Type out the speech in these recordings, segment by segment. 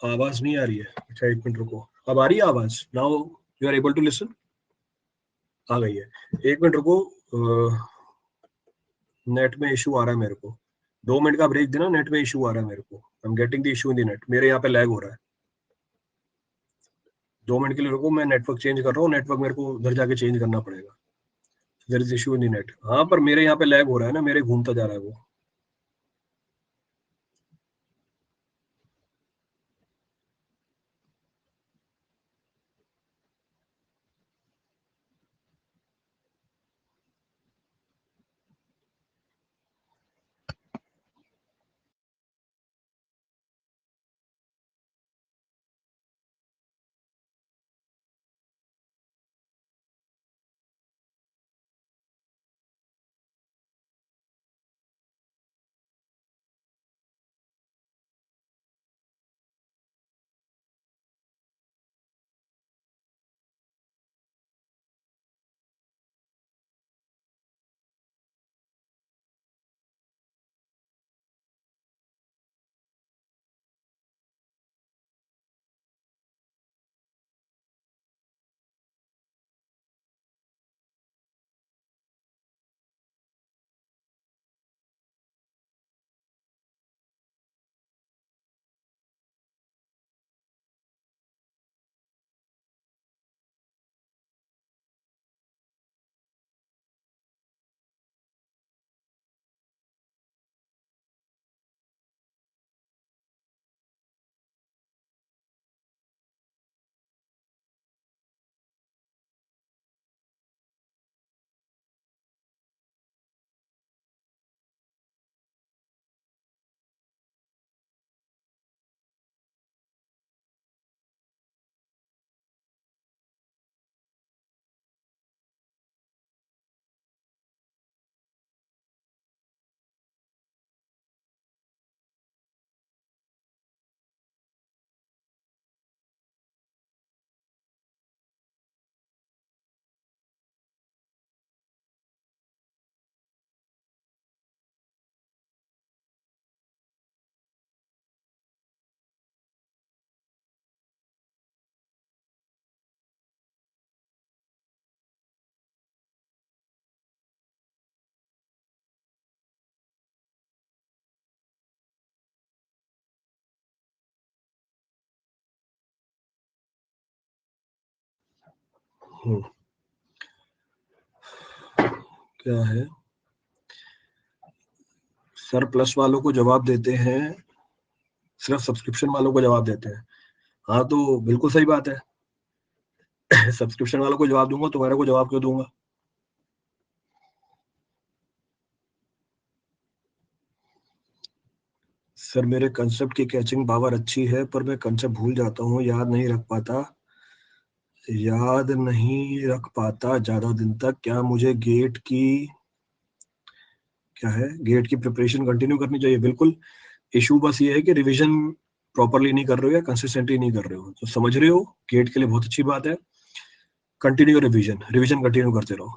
आवाज नहीं आ रही है? अच्छा, एक मिनट रुको। अब आ रही है आवाज? Now you are able to listen? आ गई है। एक मिनट रुको। नेट में इशू आ रहा है मेरे को। 2 मिनट का ब्रेक देना, नेट में इशू आ रहा है मेरे को। I am getting the issue in the net, मेरे यहाँ पे लैग हो रहा है। 2 मिनट के लिए रुको, मैं नेटवर्क चेंज कर रहा हूँ। नेटवर्क मेरे को उधर जाके चेंज करना पड़ेगा। There is issue in the net. हाँ, पर मेरे यहाँ पे लैग हो रहा है ना, मेरे घूमता जा रहा है वो। क्या है सर? प्लस वालों को जवाब देते हैं, सिर्फ सब्सक्रिप्शन वालों को जवाब देते हैं। हाँ, तो बिल्कुल सही बात है। सब्सक्रिप्शन वालों को जवाब दूंगा, तुम्हारे को जवाब क्यों दूंगा? सर मेरे कंसेप्ट की कैचिंग पावर अच्छी है, पर मैं कंसेप्ट भूल जाता हूँ, याद नहीं रख पाता ज्यादा दिन तक। क्या मुझे गेट की प्रिपरेशन कंटिन्यू करनी चाहिए? बिल्कुल। इशू बस ये है कि रिवीजन प्रॉपरली नहीं कर रहे हो या कंसिस्टेंटली नहीं कर रहे हो। तो समझ रहे हो, गेट के लिए बहुत अच्छी बात है। कंटिन्यू रिवीजन कंटिन्यू करते रहो।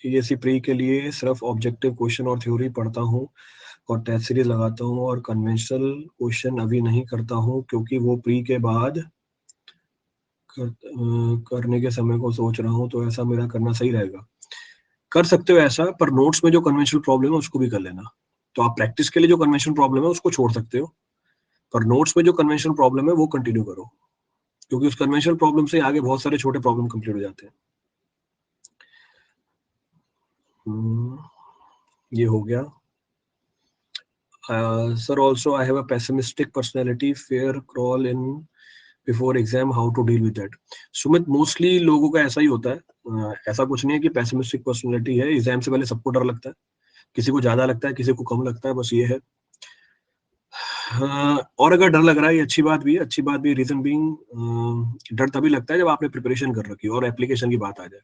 यूपीएससी प्री के लिए सिर्फ ऑब्जेक्टिव क्वेश्चन और थ्योरी पढ़ता हूँ और टेस्ट सीरीज लगाता हूँ, और कन्वेंशनल क्वेश्चन अभी नहीं करता हूँ क्योंकि वो प्री के बाद करने के समय को सोच रहा हूँ। तो ऐसा मेरा करना सही रहेगा? कर सकते हो ऐसा, पर नोट्स में जो कन्वेंशनल प्रॉब्लम है उसको भी कर लेना। तो आप प्रैक्टिस के लिए जो कन्वेंशनल प्रॉब्लम है उसको छोड़ सकते हो, पर नोट्स में जो कन्वेंशनल प्रॉब्लम है वो कंटिन्यू करो, क्योंकि उस कन्वेंशनल प्रॉब्लम से आगे बहुत सारे छोटे प्रॉब्लम कंप्लीट हो जाते हैं। ये हो गया। Sir also I have a pessimistic personality, fear crawl in before exam, how to deal with that? Sumit, mostly लोगों का ऐसा ही होता है। ऐसा कुछ नहीं है कि पेसिमिस्टिक पर्सनैलिटी है। एग्जाम से पहले सबको डर लगता है, किसी को ज्यादा लगता है, किसी को कम लगता है, बस ये है। और अगर डर लग रहा है, ये अच्छी बात भी। रीजन बीइंग, डर तभी लगता है जब आपने प्रिपरेशन कर रखी और एप्लीकेशन की बात आ जाए।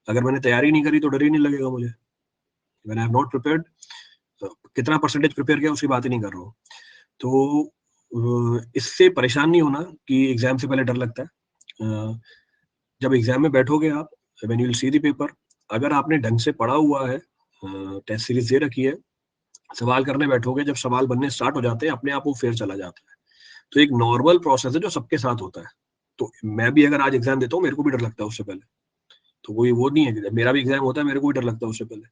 अगर मैंने तैयारी नहीं करी तो डर ही नहीं लगेगा मुझे। When I have not prepared, कितना परसेंटेज प्रिपेयर किया उसकी बात ही नहीं कर रहा हूँ। तो इससे परेशान नहीं होना कि एग्जाम से पहले डर लगता है। जब एग्जाम में बैठोगे आप, when you will see the paper, अगर आपने ढंग से पढ़ा हुआ है, टेस्ट सीरीज दे रखी है, सवाल करने बैठोगे, जब सवाल बनने स्टार्ट हो जाते हैं अपने आप वो फेर चला जाता है। तो एक नॉर्मल प्रोसेस है जो सबके साथ होता है। तो मैं भी अगर आज एग्जाम देता हूँ, मेरे को भी डर लगता है उससे पहले। तो कोई वो नहीं है, मेरा भी एग्जाम होता है, मेरे को भी डर लगता है उससे पहले।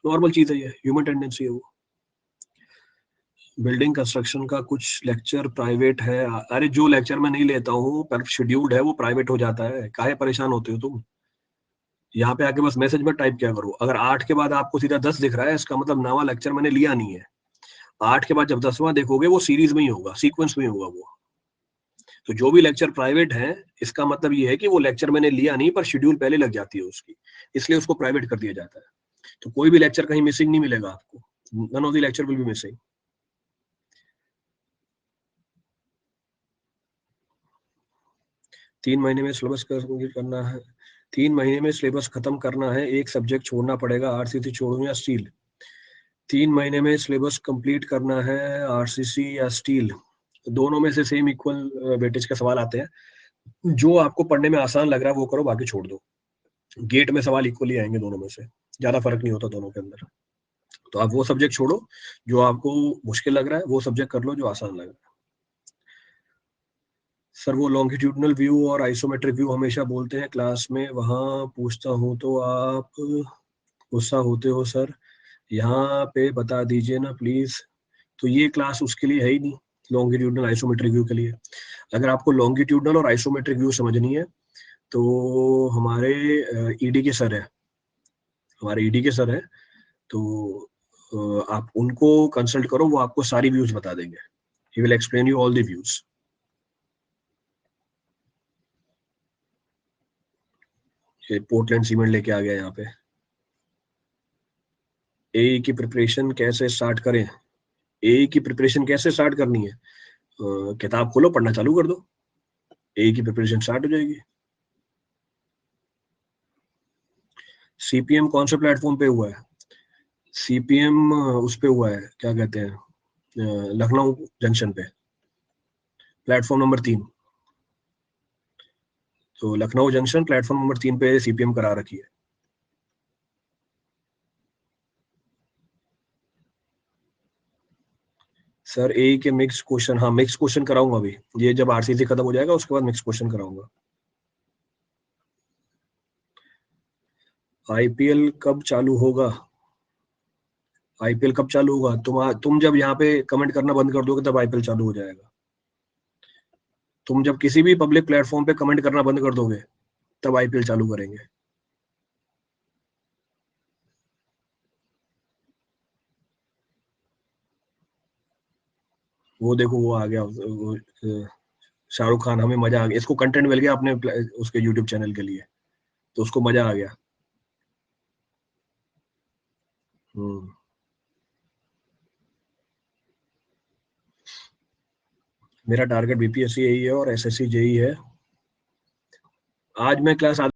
नॉर्मल चीज है, ये ह्यूमन टेंडेंसी है वो। बिल्डिंग कंस्ट्रक्शन का कुछ लेक्चर प्राइवेट है। अरे जो लेक्चर मैं नहीं लेता हूँ पर शेड्यूल्ड है वो प्राइवेट हो जाता है, काहे परेशान होते हो तुम? यहाँ पे आके बस मैसेज में टाइप क्या करो, अगर 8 के बाद आपको सीधा 10 दिख रहा है, इसका मतलब नवा लेक्चर मैंने लिया नहीं है। 8 के बाद जब 10वां देखोगे वो सीरीज में ही होगा, सीक्वेंस में ही होगा वो। तो जो भी लेक्चर प्राइवेट है, इसका मतलब ये है कि वो लेक्चर मैंने लिया नहीं, पर शेड्यूल पहले लग जाती है उसकी, इसलिए उसको प्राइवेट कर दिया जाता है। तो कोई भी लेक्चर कहीं मिसिंग नहीं मिलेगा आपको, none of the lecture will be missing. 3 महीने में सिलेबस कंप्लीट करना है, 3 महीने में सिलेबस खत्म करना है, एक सब्जेक्ट छोड़ना पड़ेगा, आरसीसी छोड़ूं या स्टील? 3 महीने में सिलेबस कंप्लीट करना है, आरसीसी या स्टील? दोनों में से सेम इक्वल वेटेज के सवाल आते हैं। जो आपको पढ़ने में आसान लग रहा है वो करो, बाकी छोड़ दो। गेट में सवाल इक्वली आएंगे दोनों में से, ज्यादा फर्क नहीं होता दोनों के अंदर। तो आप वो सब्जेक्ट छोड़ो जो आपको मुश्किल लग रहा है, वो सब्जेक्ट कर लो जो आसान लग रहा है। सर वो लॉन्गिट्यूडनल व्यू और आइसोमेट्रिक व्यू हमेशा बोलते हैं क्लास में, वहां पूछता हूँ तो आप गुस्सा होते हो सर, यहाँ पे बता दीजिए ना प्लीज। तो ये क्लास उसके लिए है ही नहीं, लॉन्गिट्यूडनल आइसोमेट्रिक व्यू के लिए। अगर आपको लॉन्गिट्यूडनल और आइसोमेट्रिक व्यू समझनी है तो हमारे ईडी के सर है, हमारे ईडी के सर है, तो आप उनको कंसल्ट करो, वो आपको सारी व्यूज बता देंगे। He will explain you all the views. ये पोर्टलैंड सीमेंट लेके आ गया यहाँ पे। एई की प्रिपरेशन कैसे स्टार्ट करें? एई की प्रिपरेशन कैसे स्टार्ट करनी है? किताब खोलो, पढ़ना चालू कर दो, एई की प्रिपरेशन स्टार्ट हो जाएगी। सीपीएम कौन से प्लेटफॉर्म पे हुआ है? सीपीएम उस पे हुआ है, क्या कहते हैं, लखनऊ जंक्शन पे, प्लेटफॉर्म नंबर 3। तो लखनऊ जंक्शन प्लेटफॉर्म नंबर 3 पे सीपीएम करा रखी है। सर ए के मिक्स क्वेश्चन, हाँ मिक्स क्वेश्चन कराऊंगा अभी, ये जब आरसीसी खत्म हो जाएगा उसके बाद मिक्स क्वेश्चन कराऊंगा। आईपीएल कब चालू होगा? आईपीएल कब चालू होगा? तुम जब यहाँ पे कमेंट करना बंद कर दोगे तब आईपीएल चालू हो जाएगा। तुम जब किसी भी पब्लिक प्लेटफॉर्म पे कमेंट करना बंद कर दोगे तब आईपीएल चालू करेंगे। वो देखो वो आ गया, शाहरुख खान, हमें मजा आ गया, इसको कंटेंट मिल गया अपने उसके यूट्यूब चैनल के लिए, तो उसको मजा आ गया। हम्म। मेरा टारगेट बीपीएससी यही है और एसएससी जेई है। आज मैं क्लास